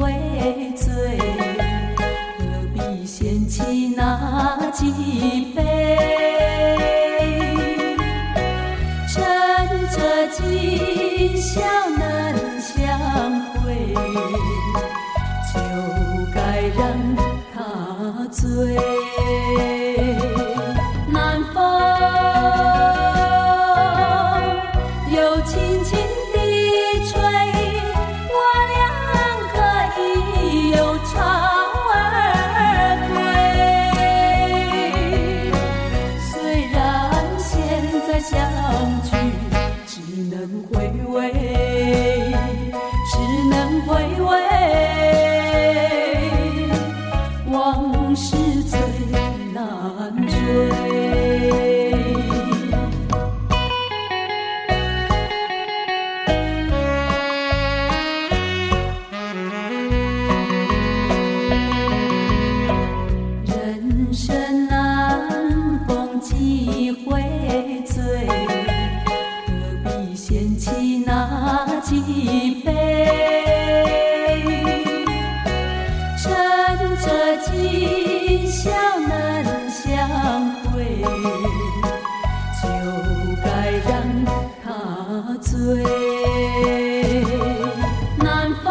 回醉，何必嫌弃那几杯？趁着今宵能相会，就该让他醉。南风又轻轻地吹，我俩可以有巢而归。虽然现在相聚只能回味，只能回味，往事最难追。人生难逢几回醉，何必嫌弃那几杯？趁着今宵能相会，就该让他醉。南风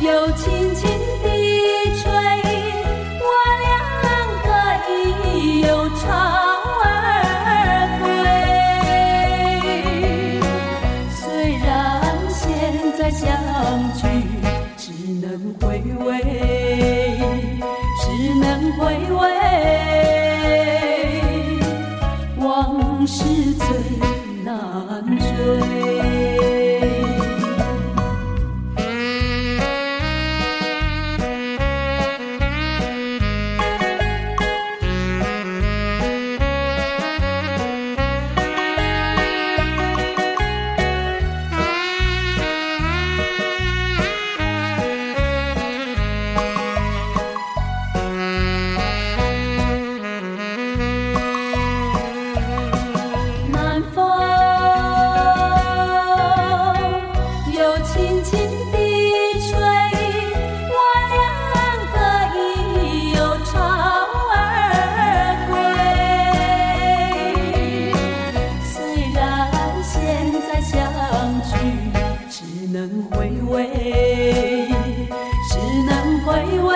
又轻轻地吹，我俩可以有巢而归。虽然现在相聚只能回味，只能回味，往事最难追。南风又轻轻地吹，我俩可以有巢而归。虽然现在相聚只能回味，只能回味，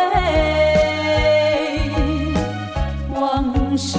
往事